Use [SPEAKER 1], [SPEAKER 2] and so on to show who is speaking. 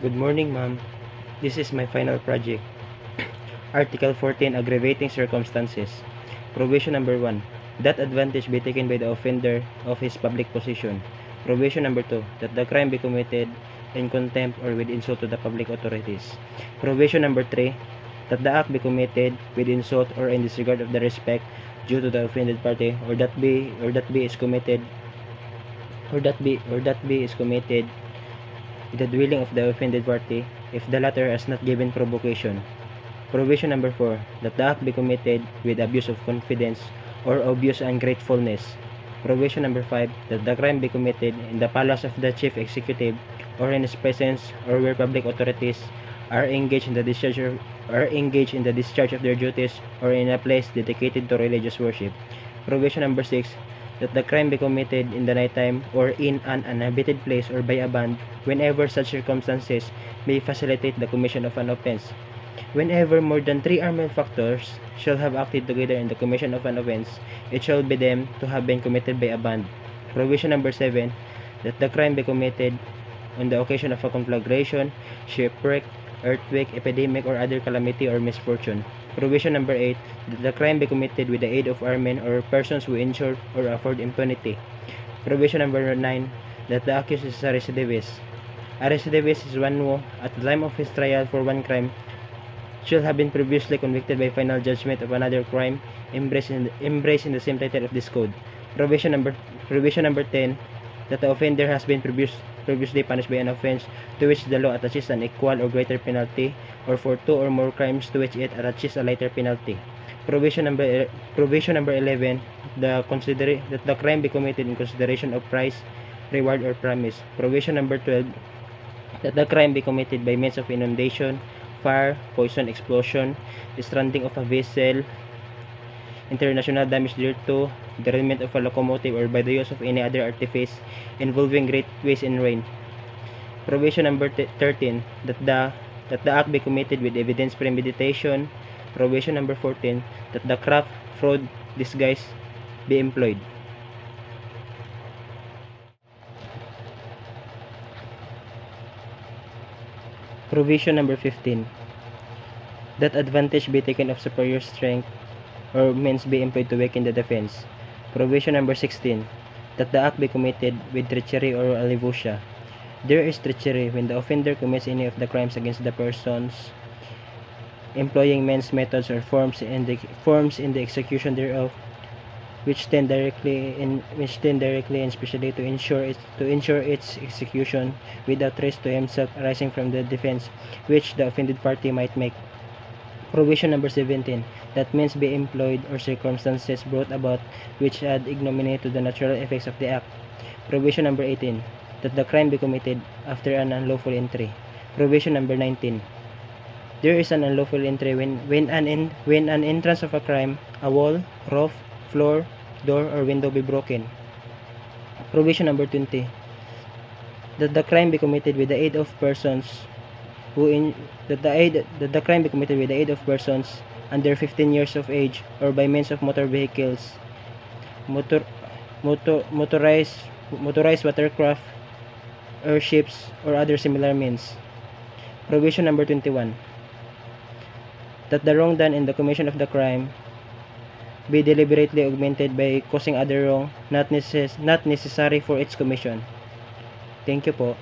[SPEAKER 1] Good morning, ma'am. This is my final project. Article 14, Aggravating Circumstances. Provision number 1. That advantage be taken by the offender of his public position. Provision number 2. That the crime be committed in contempt or with insult to the public authorities. Provision number 3. That the act be committed with insult or in disregard of the respect due to the offended party, or that be is committed with the dwelling of the offended party if the latter has not given provocation. Provision number 4. That the act be committed with abuse of confidence or obvious ungratefulness. Provision number 5. That the crime be committed in the palace of the chief executive or in his presence or where public authorities are engaged in the discharge of their duties or in a place dedicated to religious worship. Provision number 6. That the crime be committed in the nighttime or in an uninhabited place or by a band whenever such circumstances may facilitate the commission of an offense. Whenever more than 3 armed factors shall have acted together in the commission of an offense, it shall be deemed to have been committed by a band. Provision number 7. That the crime be committed on the occasion of a conflagration, shipwreck, earthquake, epidemic, or other calamity or misfortune. Provision number 8. That the crime be committed with the aid of armed men or persons who insure or afford impunity. Provision number 9. That the accused is a recidivist. A recidivist is one who, at the time of his trial for one crime, shall have been previously convicted by final judgment of another crime embraced in the same title of this code. Provision number 10. That the offender has been previously punished by an offense to which the law attaches an equal or greater penalty, or for 2 or more crimes to which it attaches a lighter penalty. Provision number 11. That the crime be committed in consideration of price, reward, or promise. Provision number 12. That the crime be committed by means of inundation, fire, poison, explosion, stranding of a vessel, international damage thereto, derailment of a locomotive, or by the use of any other artifice involving great waste and rain. Provision number 13. That the act be committed with evidence premeditation. Provision number 14. That the craft, fraud, disguise be employed. Provision number 15. That advantage be taken of superior strength or means be employed to weaken the defense. Provision number 16. That the act be committed with treachery or alevosía. There is treachery when the offender commits any of the crimes against the persons, employing means, methods, or forms in the execution thereof, which tend directly and specially to ensure its execution without risk to himself arising from the defense which the offended party might make. Provision number 17. That means be employed or circumstances brought about which add ignominy to the natural effects of the act. Provision number 18. That the crime be committed after an unlawful entry. Provision number 19. There is an unlawful entry when an entrance of a crime, a wall, roof, floor, door, or window be broken. Provision number 20. That the crime be committed with the aid of persons the crime be committed with the aid of persons under 15 years of age or by means of motor vehicles, motorized watercraft, airships, or other similar means. Provision number 21. That the wrong done in the commission of the crime be deliberately augmented by causing other wrong not necessary for its commission. Thank you po.